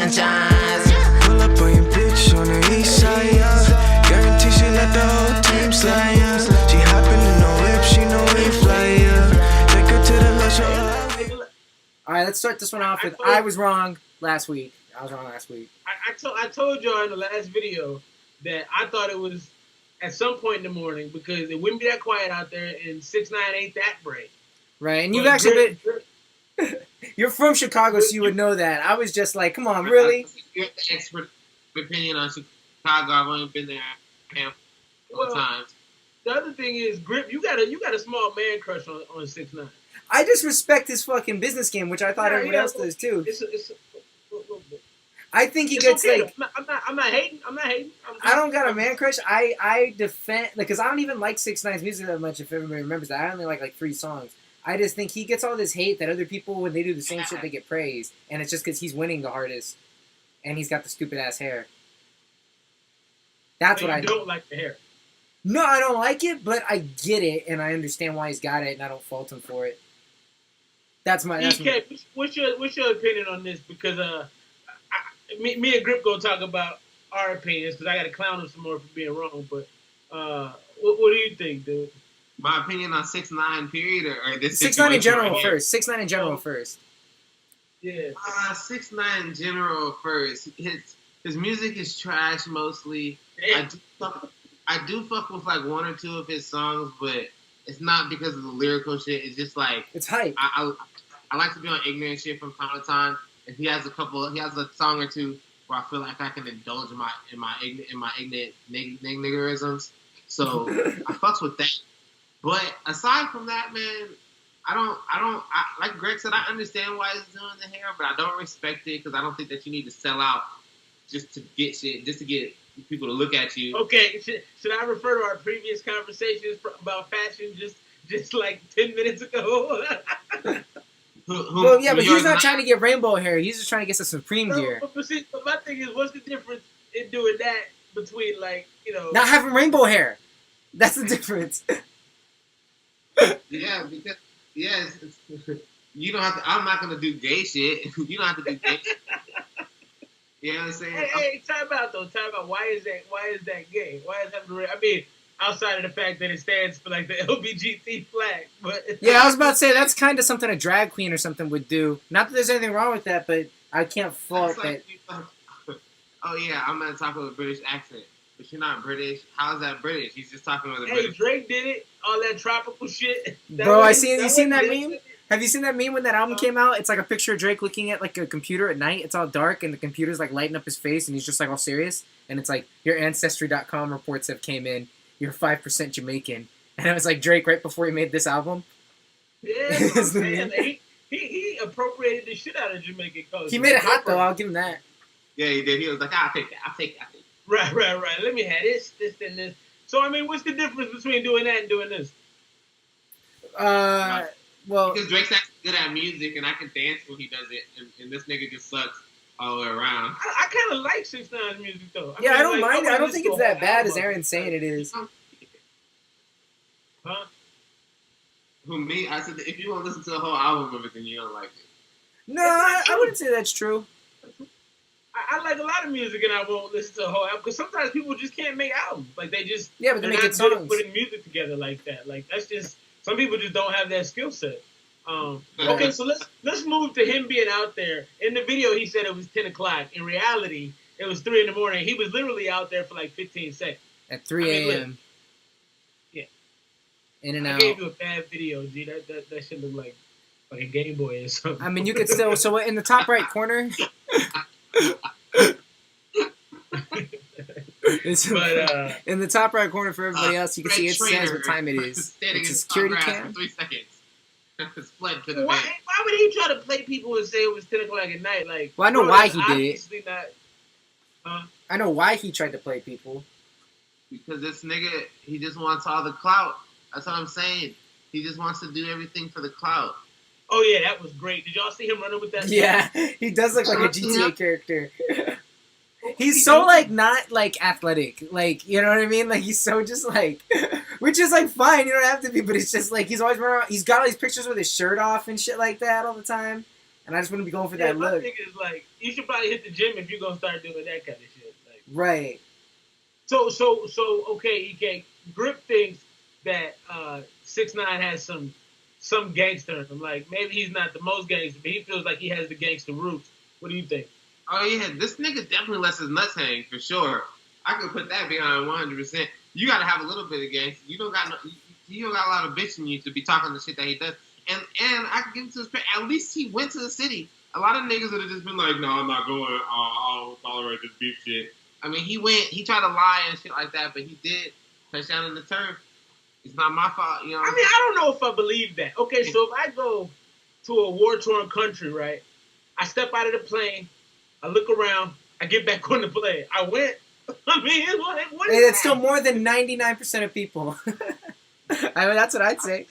franchise. Pull up on your bitch on the Eastside, yeah. Guarantee she let the whole team slide, yeah. She hopping in the whip, she know we fly, yeah. Take her to the lunch. All right, let's start this one off with I was wrong last week. I told y'all in the last video that I thought it was at some point in the morning because it wouldn't be that quiet out there and 6ix9ine ain't that bright. Right, and you've actually been... You're from Chicago, so you would know that. I was just like, come on, really? You're the expert opinion on Chicago. I've only been there a handful of times. The other thing is, Grip, you got a small man crush on 6ix9ine. I just respect his fucking business game, which I thought everyone else does too. I think he gets okay, like. I'm not hating. I don't got a man crush. I defend because I don't even like 6ix9ine's music that much. If everybody remembers that, I only like 3 songs. I just think he gets all this hate that other people, when they do the same shit, they get praised, and it's just because he's winning the hardest, and he's got the stupid ass hair. That's what I don't like the hair. No, I don't like it, but I get it, and I understand why he's got it, and I don't fault him for it. That's my. What's your opinion on this? Because me and Grip gonna talk about our opinions because I got to clown him some more for being wrong. But what do you think, dude? My opinion on 6ix9ine period or this 6ix9ine in general first. 6ix9ine in general first. Yeah. 6ix9ine in general first. His music is trash mostly. Damn. I do fuck with like 1 or 2 of his songs, but it's not because of the lyrical shit. It's just like it's hype. I like to be on ignorant shit from time to time. And he has a song or 2 where I feel like I can indulge in my ignorant niggerisms. So I fucks with that. But aside from that, man, I like Greg said, I understand why he's doing the hair, but I don't respect it because I don't think that you need to sell out just to get shit, just to get people to look at you. Okay, should I refer to our previous conversations about fashion just like 10 minutes ago? Well, yeah, but he's not trying to get rainbow hair. He's just trying to get some Supreme gear. But my thing is, what's the difference in doing that between, like, not having rainbow hair? That's the difference. Yeah, because you don't have to. I'm not gonna do gay shit. You don't have to do gay shit. You know what I'm saying? Hey, time out though. Time out. Why is that gay? Why is having? I mean, outside of the fact that it stands for like the LGBT flag, but yeah, I was about to say that's kind of something a drag queen or something would do. Not that there's anything wrong with that, but I can't fault that. Oh yeah, I'm gonna talk with a British accent. But you're not British. How's that British? He's just talking with a British. Hey, Drake did it. All that tropical shit. Bro, you seen that meme? Have you seen that meme when that album came out? It's like a picture of Drake looking at like a computer at night. It's all dark and the computer's like lighting up his face and he's just like all serious. And it's like, your Ancestry.com reports have came in. You're 5% Jamaican. And it was like Drake right before he made this album. Yeah, he appropriated the shit out of Jamaican culture. He made it hot though, I'll give him that. Yeah, he did. He was like, I'll take that. Right. Let me have this, and this. So, I mean, what's the difference between doing that and doing this? Well... Because Drake's actually good at music, and I can dance when he does it, and this nigga just sucks all the way around. I kind of like 6ix9ine's music, though. I don't mind it. I don't think it's that bad as Aaron's saying it is. Huh? Who, me? I said, if you want to listen to the whole album of it, then you don't like it. No, I wouldn't say that's true. I like a lot of music and I won't listen to the whole album because sometimes people just can't make albums. Like they just but they make good not good songs. at putting music together like that. Like that's just some people just don't have that skill set. Okay, so let's move to him being out there. In the video, he said it was 10 o'clock. In reality, it was 3 in the morning. He was literally out there for like 15 seconds at 3 a.m. Yeah, in and out. I gave you a bad video, G. That should look like a Game Boy or something. I mean, you could still. So in the top right corner. In the top right corner for everybody else, you can see it says what time it is. It's a security cam. 3 seconds. Why would he try to play people and say it was 10 o'clock at night? Like, well, I know why he did it. Not, I know why he tried to play people. Because this nigga, he just wants all the clout. That's what I'm saying. He just wants to do everything for the clout. Oh yeah, that was great. Did y'all see him running with that? Yeah, he does look like a GTA character. He's so like not like athletic, like you know what I mean. Like he's so just like, which is like fine. You don't have to be, but it's just like he's always running around. He's got all these pictures with his shirt off and shit like that all the time. and I just want to be going for Yeah, that my look. thing is like, you should probably hit the gym if you're gonna start doing that kind of shit. Like, Right. so okay, EK Grip thinks that 6ix9ine has some gangster in him. Like maybe he's not the most gangster, but he feels like he has the gangster roots. What do you think? Oh yeah, this nigga definitely lets his nuts hang for sure. I could put that behind 100%. You gotta have a little bit of gangster. You don't got a lot of bitch in you to be talking the shit that he does. And I can give it to his parents. At least he went to the city. A lot of niggas would have just been like, no, I'm not going. I don't tolerate this beef shit. I mean, he tried to lie and shit like that, but he did touch down in the turf. It's not my fault, you know. I mean, I don't know if I believe that. Okay, so if I go to a war-torn country, right? I step out of the plane, I look around, I get back on the plane. I went. I mean, what is Hey, that's that? still more than 99% of people. I mean, that's what I'd say.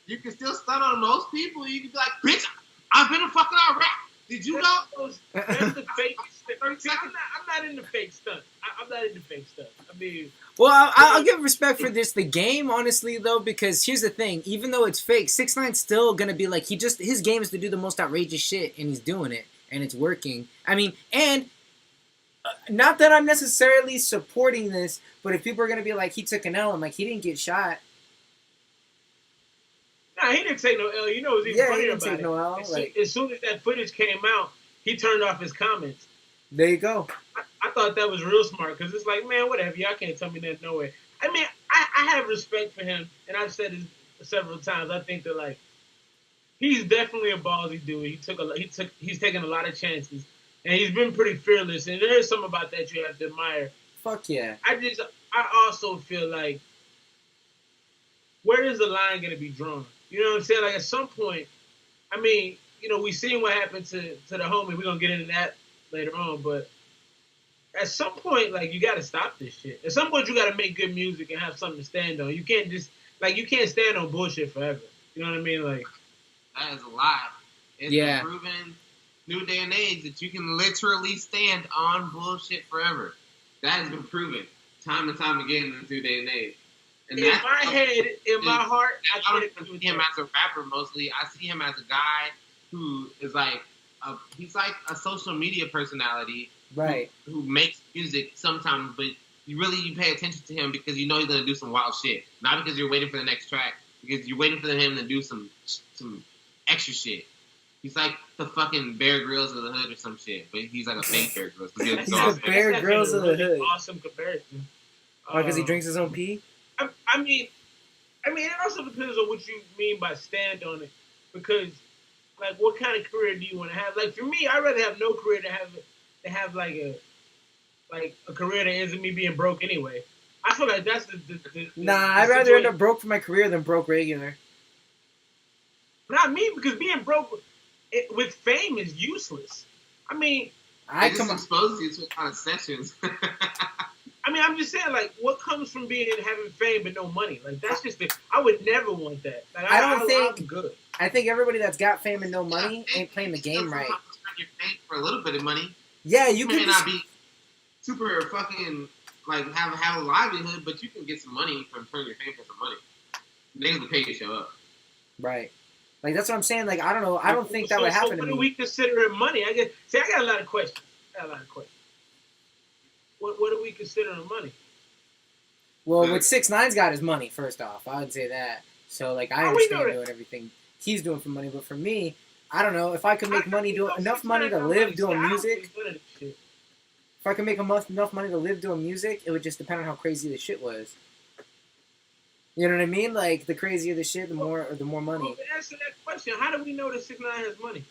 You can still stun on most people. You can be like, bitch, I've been in fucking Iraq. Did you know? That's the fake stuff. See, I'm not into fake stuff. I'm not into fake stuff. I mean... Well, I'll give respect for this, the game, honestly, though, because here's the thing. Even though it's fake, 6ix9ine's still going to be like, his game is to do the most outrageous shit, and he's doing it, and it's working. I mean, and not that I'm necessarily supporting this, but if people are going to be like, he took an L, I'm like, he didn't get shot. Nah, he didn't take no L. You know what's even funnier about it? No L. As soon as that footage came out, he turned off his comments. There you go. I thought that was real smart because it's like, man, whatever. Y'all can't tell me that no way. I mean, I have respect for him, and I've said it several times. I think that like he's definitely a ballsy dude. He's taken a lot of chances, and he's been pretty fearless. And there is something about that you have to admire. Fuck yeah. I also feel like, where is the line going to be drawn? You know what I'm saying? Like, at some point, I mean, you know, we seen what happened to the homie. We're going to get into that later on. But at some point, like, you got to stop this shit. At some point, you got to make good music and have something to stand on. You can't just, like, you can't stand on bullshit forever. You know what I mean? Like, that is a lie. It's been proven new day and age that you can literally stand on bullshit forever. That has been proven time and time again in this new day and age. And in my head, in my heart, I don't even see him as a rapper mostly. I see him as a guy who is like, he's like a social media personality. Right. Who makes music sometimes, but you pay attention to him because you know he's going to do some wild shit. Not because you're waiting for the next track, because you're waiting for him to do some extra shit. He's like the fucking Bear Grylls of the hood or some shit, but he's like a fake Bear Grylls. He's the Bear Grylls of the hood. Awesome comparison. Why? Because he drinks his own pee? I mean, it also depends on what you mean by stand on it. Because, like, what kind of career do you want to have? Like, for me, I'd rather have no career to have like a career that ends in me being broke anyway. I feel like that's I'd rather end up broke for my career than broke regular. Not me, because being broke with fame is useless. I mean, I just exposes you to a lot of sessions. I mean, I'm just saying, like, what comes from having fame but no money? Like, that's just I would never want that. Like, I'm good. I think everybody that's got fame and no money ain't playing the game right. You're fame for a little bit of money. Yeah, you may not be super fucking like have a livelihood, but you can get some money from turning your fame for some money. Niggas will pay you to show up. Right. Like, that's what I'm saying. Like, I don't know. I don't think that would happen to me. What do we consider money? I got a lot of questions. What do we consider money? Well, what 6ix9ine's got is money, first off. I would say that. So, like, I understand doing everything he's doing for money. But for me, I don't know. If I could make enough money to live doing music, if I could make enough money to live doing music, it would just depend on how crazy the shit was. You know what I mean? Like, the crazier the shit, the more money. Well, to answer that question, how do we know that 6ix9ine has money?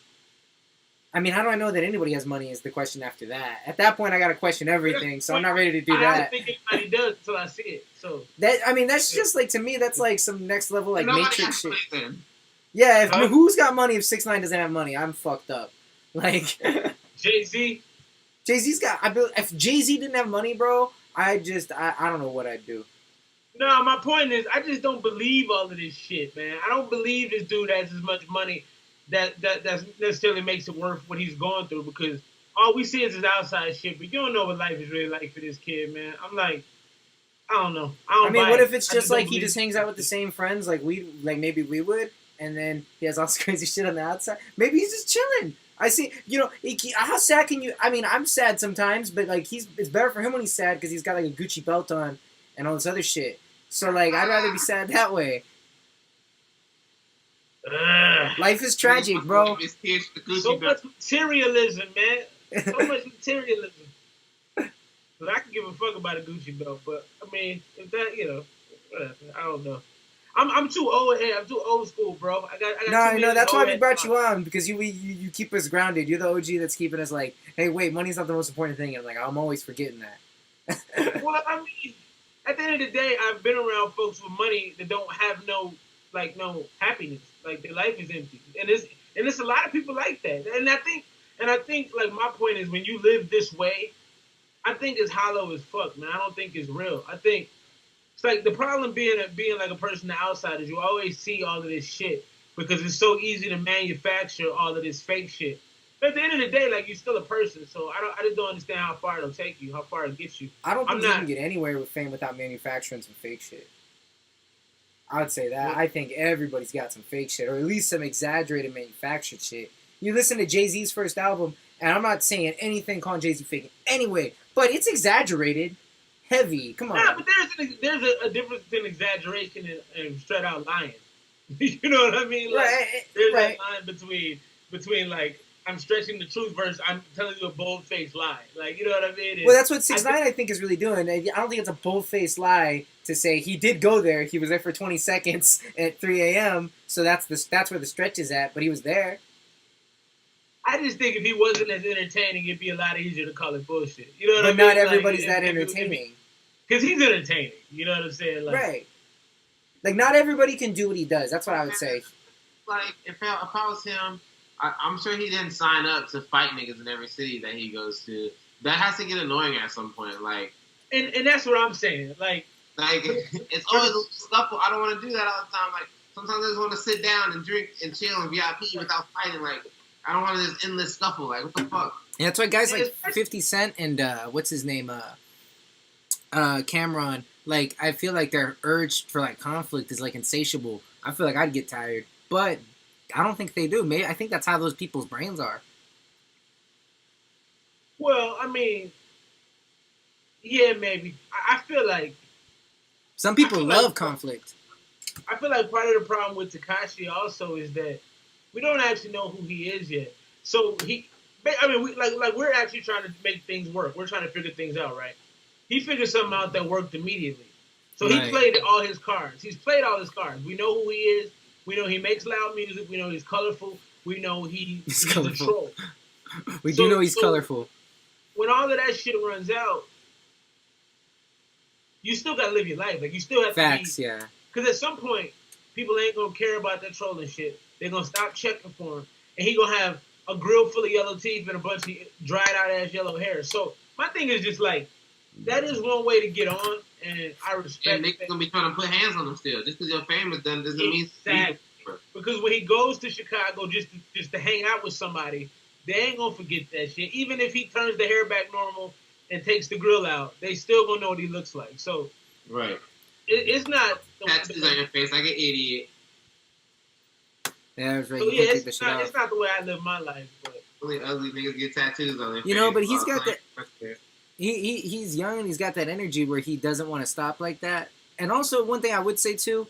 I mean, how do I know that anybody has money is the question after that. At that point, I got to question everything, so I'm not ready to do that. I don't think anybody does until I see it. So that's just, like, to me, that's, like, some next level, like, Matrix shit. Then. Yeah, who's got money if 6ix9ine doesn't have money? I'm fucked up. Like, Jay-Z? Jay-Z's got... if Jay-Z didn't have money, bro, I don't know what I'd do. No, my point is, I just don't believe all of this shit, man. I don't believe this dude has as much money that necessarily makes it worth what he's going through, because all we see is his outside shit, but you don't know what life is really like for this kid, man. I'm like, I don't know. I mean, what if it's just like he just hangs out with the same friends like maybe we would? and then he has all this crazy shit on the outside. Maybe he's just chilling. I see, how sad can you? I mean, I'm sad sometimes, but like it's better for him when he's sad because he's got like a Gucci belt on and all this other shit. So like, I'd rather be sad that way. Life is tragic, bro. So much materialism, man. So much materialism. But I can give a fuck about a Gucci belt, but I mean, if that, whatever. I don't know. I'm too old. Hey, I'm too old school, bro. I got No, that's why we brought you on, because you keep us grounded. You're the OG that's keeping us like, hey, wait, money's not the most important thing. And I'm always forgetting that. Well, I mean, at the end of the day, I've been around folks with money that don't have no happiness. Like their life is empty, and it's a lot of people like that. And I think like my point is, when you live this way, I think it's hollow as fuck, man. I don't think it's real. I think. It's like the problem being like a person on the outside is you always see all of this shit because it's so easy to manufacture all of this fake shit. But at the end of the day, like, you're still a person, so I just don't understand how far it'll take you, how far it gets you. I don't think you can get anywhere with fame without manufacturing some fake shit. I would say that. I think everybody's got some fake shit, or at least some exaggerated manufactured shit. You listen to Jay-Z's first album, and I'm not saying anything calling Jay-Z fake anyway, but it's exaggerated. Heavy, come on. Nah, but there's a difference between exaggeration and straight out lying. You know what I mean? Like, there's that line between like, I'm stretching the truth versus I'm telling you a bold-faced lie. Like, you know what I mean? Well, that's what 6ix9ine I think is really doing. I don't think it's a bold-faced lie to say he did go there. He was there for 20 seconds at 3 a.m. So that's where the stretch is at. But he was there. I just think if he wasn't as entertaining, it'd be a lot easier to call it bullshit. You know what I mean? But not everybody's that entertaining. Because he's entertaining. You know what I'm saying? Like, right. Like, not everybody can do what he does. That's what I would say. Like, if I was him, I'm sure he didn't sign up to fight niggas in every city that he goes to. That has to get annoying at some point. Like, and that's what I'm saying. Like it's always a scuffle. I don't want to do that all the time. Like, sometimes I just want to sit down and drink and chill and VIP without fighting. Like, I don't want this endless scuffle. Like, what the fuck? Yeah, that's why guys like 50 Cent and what's his name, Cameron. Like, I feel like their urge for like conflict is like insatiable. I feel like I'd get tired, but I don't think they do. Maybe I think that's how those people's brains are. Well, I mean, yeah, maybe. I feel like some people love conflict. I feel like part of the problem with Tekashi also is that we don't actually know who he is yet. So we're actually trying to make things work. We're trying to figure things out, right? He figured something out that worked immediately. So he played all his cards. He's played all his cards. We know who he is. We know he makes loud music. We know he's colorful. We know he's a troll. We do know he's colorful. When all of that shit runs out, you still gotta live your life. Like, you still have Facts, to be, yeah. Because at some point, people ain't gonna care about that trolling shit. They're gonna stop checking for him, and he gonna have a grill full of yellow teeth and a bunch of dried out ass yellow hair. So my thing is just like, that is one way to get on, and I respect. And they're gonna be trying to put hands on him still, just because you're famous doesn't mean. Because when he goes to Chicago just to hang out with somebody, they ain't gonna forget that shit. Even if he turns the hair back normal and takes the grill out, they still gonna know what he looks like. So right, it's not tattoos on your face like an idiot. Yeah, that's right. So yeah, it's not the way I live my life. But only ugly niggas get tattoos on their face. But he's got that. He's young and he's got that energy where he doesn't want to stop like that. And also, one thing I would say too,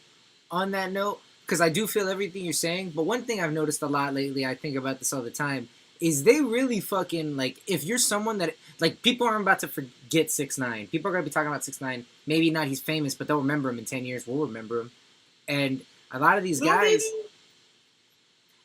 on that note, because I do feel everything you're saying, but one thing I've noticed a lot lately, I think about this all the time, is they really fucking, like, if you're someone that, like, people aren't about to forget 6ix9ine. People are going to be talking about 6ix9ine. Maybe not he's famous, but they'll remember him in 10 years. We'll remember him. And a lot of these guys...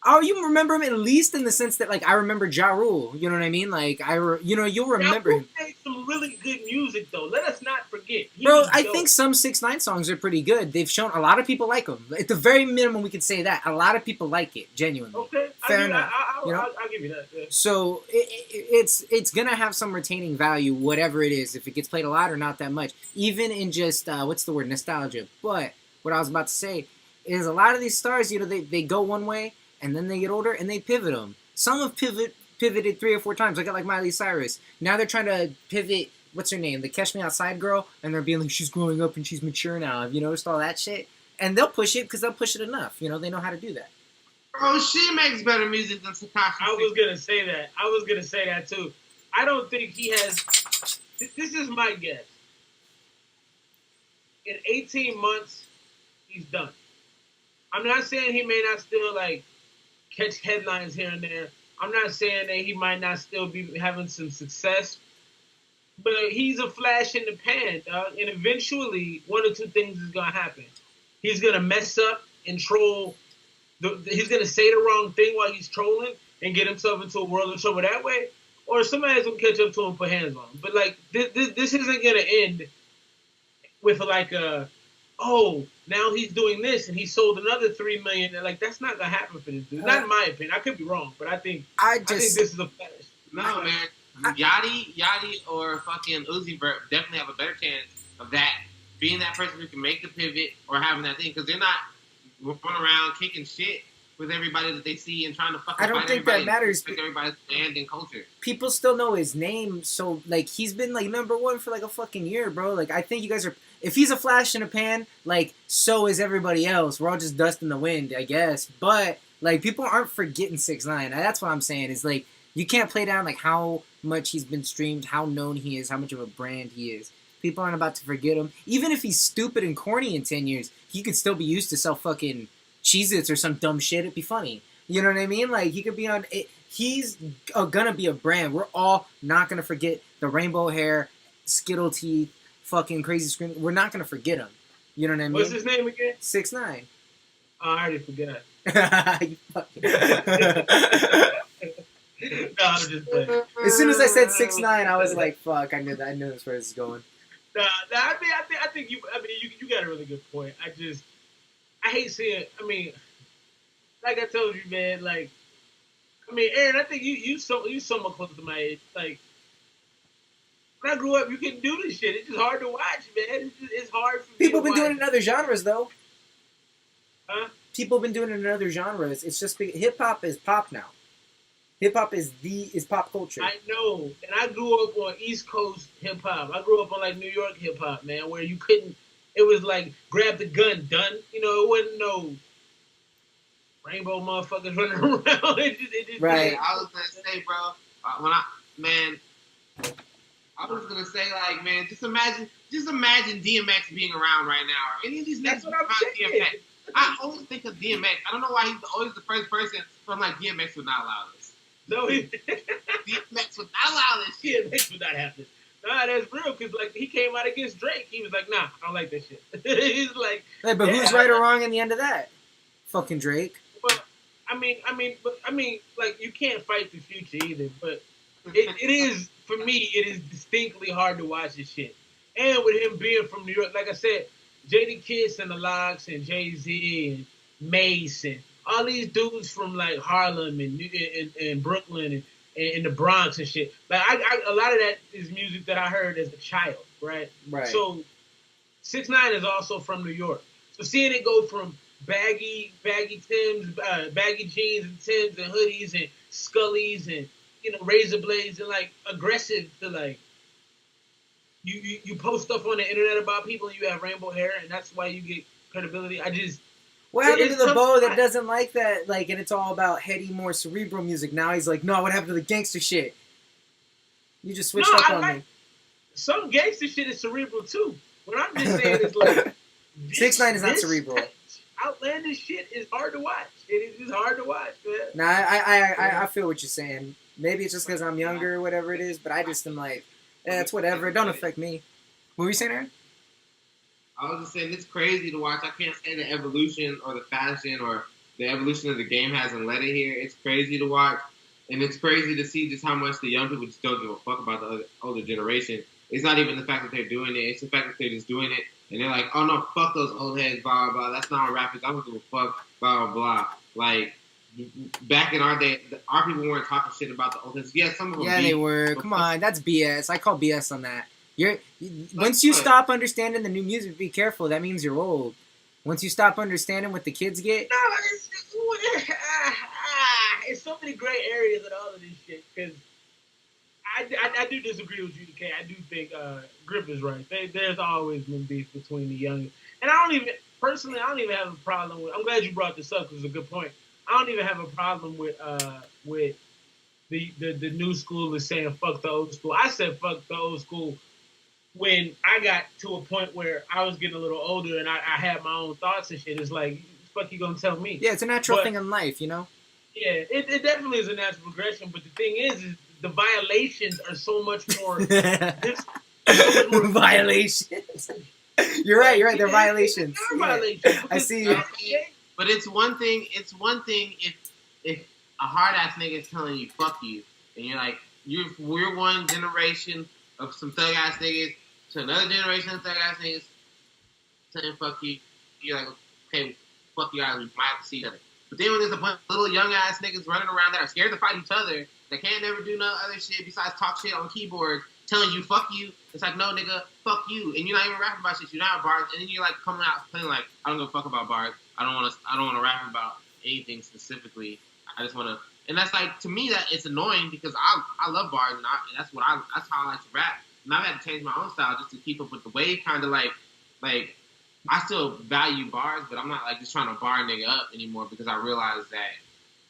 Oh, you remember him at least in the sense that, like, I remember Ja Rule. You know what I mean? Like, you'll remember him. Ja Rule made some really good music, though. Let us not forget. Bro, I think some 6ix9ine songs are pretty good. They've shown a lot of people like them. At the very minimum, we could say that. A lot of people like it, genuinely. Okay. Fair enough. I'll give you that. Yeah. So, it's going to have some retaining value, whatever it is, if it gets played a lot or not that much. Even in just, nostalgia. But what I was about to say is a lot of these stars, they go one way, and then they get older, and they pivot them. Some have pivoted 3 or 4 times. Look at, like, Miley Cyrus. Now they're trying to pivot, what's her name? The Catch Me Outside girl, and they're being like, she's growing up and she's mature now. Have you noticed all that shit? and they'll push it because they'll push it enough. You know, they know how to do that. Bro, she makes better music than Tekashi. I was gonna say that. I was gonna say that too. I don't think he has. This is my guess. In 18 months, he's done. I'm not saying he may not still like catch headlines here and there. I'm not saying that he might not still be having some success, but he's a flash in the pan, dog. And eventually, one or two things is gonna happen. He's gonna mess up and troll. He's gonna say the wrong thing while he's trolling and get himself into a world of trouble that way, or somebody's gonna catch up to him and put hands on him. But like this isn't gonna end with like oh, now he's doing this and he sold another 3 million. And like that's not gonna happen for this dude. Not in my opinion. I could be wrong, but I think this is a flash. No, man. Yachty or fucking Uzi Vert definitely have a better chance of that being that person who can make the pivot or having that thing because they're not running around kicking shit with everybody that they see and trying to fucking I don't think that matters. Everybody's band and culture. People still know his name, so like he's been like #1 for like a fucking year, bro. Like I think you guys are. If he's a flash in a pan, like so is everybody else. We're all just dust in the wind, I guess. But like people aren't forgetting 6ix9ine. That's what I'm saying. Is like you can't play down like how much he's been streamed, how known he is, how much of a brand he is. People aren't about to forget him. Even if he's stupid and corny in 10 years, he could still be used to sell fucking Cheez-Its or some dumb shit. It'd be funny. You know what I mean? Like, he could be on... He's gonna be a brand. We're all not gonna forget the rainbow hair, Skittle teeth, fucking crazy scream. We're not gonna forget him. You know what I mean? What's his name again? 6ix9ine. Oh, I already forgot. You fucking... No, I'm just playing. As soon as I said 6ix9ine, I was like, fuck, I knew that. I knew that's where this is going. I think you got a really good point. I hate seeing. I mean, like I told you, man. Like, I mean, Aaron, I think you somewhat close to my age. Like, when I grew up, you couldn't do this shit. It's just hard to watch, man. It's hard for people been doing it in other genres, though. Huh? People have been doing it in other genres. It's just hip hop is pop now. Hip hop is pop culture. I know, and I grew up on East Coast hip hop. I grew up on like New York hip hop, man, where you couldn't. It was like grab the gun, done. You know, it wasn't no rainbow motherfuckers running around. It just right. I was gonna say, bro, I was gonna say, like, man, just imagine DMX being around right now, or any of these niggas behind DMX. I always think of DMX. I don't know why he's always the first person. So I'm like, DMX would not allow this. No, DMX would not allow this shit. DMX would not happen. Nah, that's real, because, like, he came out against Drake. He was like, nah, I don't like that shit. He's like... Hey, but who's right or wrong in the end of that? Fucking Drake. Well, I mean, like, you can't fight the future either, but it is, for me, it is distinctly hard to watch this shit. And with him being from New York, like I said, Jadakiss and the Lox and Jay-Z and Mace and all these dudes from like Harlem and Brooklyn and the Bronx and shit. Like a lot of that is music that I heard as a child, right? Right. So 6ix9ine is also from New York. So seeing it go from baggy Timbs, baggy jeans and Timbs and hoodies and Scullies and razor blades and like aggressive to like you post stuff on the internet about people and you have rainbow hair and that's why you get credibility. What happened to the Bo that doesn't like that? Like, and it's all about heady, more cerebral music. Now he's like, no, what happened to the gangster shit? You just switched up on me. Some gangster shit is cerebral too. What I'm just saying is like, 6ix9ine is not cerebral. Outlandish shit is hard to watch. It is just hard to watch, man. Nah, I feel what you're saying. Maybe it's just because I'm younger or whatever it is, but I just am like, it's whatever. It don't affect me. What were you saying, Aaron? I was just saying it's crazy to watch. I can't say the evolution or the fashion or the evolution of the game hasn't led it here. It's crazy to watch, and it's crazy to see just how much the young people just don't give a fuck about the older generation. It's not even the fact that they're doing it. It's the fact that they're just doing it, and they're like, oh no, fuck those old heads, blah, blah, blah. That's not our rappers. I don't give a fuck, blah, blah, blah. Like, back in our day, our people weren't talking shit about the old heads. Yeah, some of them Yeah, they were. Come on, that's BS. I call BS on that. Once you stop understanding the new music, be careful. That means you're old. Once you stop understanding what the kids get. No, it's so many gray areas in all of this shit. Because I do disagree with you, K. I do think Grip is right. There's always been beef between the young. And I don't even personally, I don't even have a problem with. I'm glad you brought this up because it's a good point. I don't even have a problem with the new school is saying fuck the old school. I said fuck the old school when I got to a point where I was getting a little older and I had my own thoughts and shit. It's like, fuck you gonna tell me? Yeah, it's a natural thing in life, you know? Yeah, it definitely is a natural progression, but the thing is the violations are so much more. Violations. You're right. They're violations. They're violations. I see you. But it's one thing. It's one thing if a hard ass nigga is telling you fuck you, and you're like we're one generation of some thug ass niggas to another generation of thug ass niggas saying fuck you. You're like, okay, fuck you guys. We might have to see each other. But then when there's a bunch of little young ass niggas running around that are scared to fight each other, that can't never do no other shit besides talk shit on the keyboard, telling you fuck you. It's like, no nigga, fuck you, and you're not even rapping about shit. You're not bars, and then you're like coming out playing like, I don't give a fuck about bars. I don't want to rap about anything specifically. I just want to, and that's like, to me, that it's annoying because I love bars, and that's how I like to rap. And I've had to change my own style just to keep up with the wave, kind of like I still value bars, but I'm not like just trying to bar a nigga up anymore because I realize that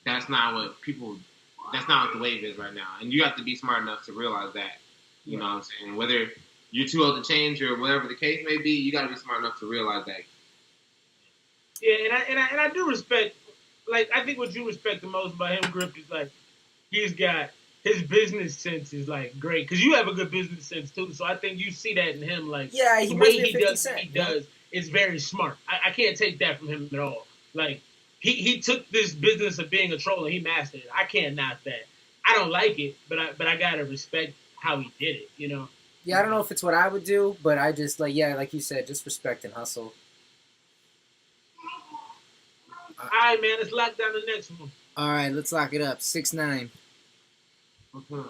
that's not what the wave is right now, and you have to be smart enough to realize that. You know what I'm saying? Whether you're too old to change or whatever the case may be, you got to be smart enough to realize that. Yeah, and I do respect. Like, I think what you respect the most about him, Griff, is like he's got his business sense is like great because you have a good business sense too. So I think you see that in him. Like, yeah, the way he does what he does is very smart. I can't take that from him at all. Like, he took this business of being a troll and he mastered it. I can't knock that. I don't like it, but I gotta respect how he did it, you know? Yeah, I don't know if it's what I would do, but I just, like you said, just respect and hustle. All right, man, let's lock down the next one. All right, let's lock it up. 6ix9ine. Okay.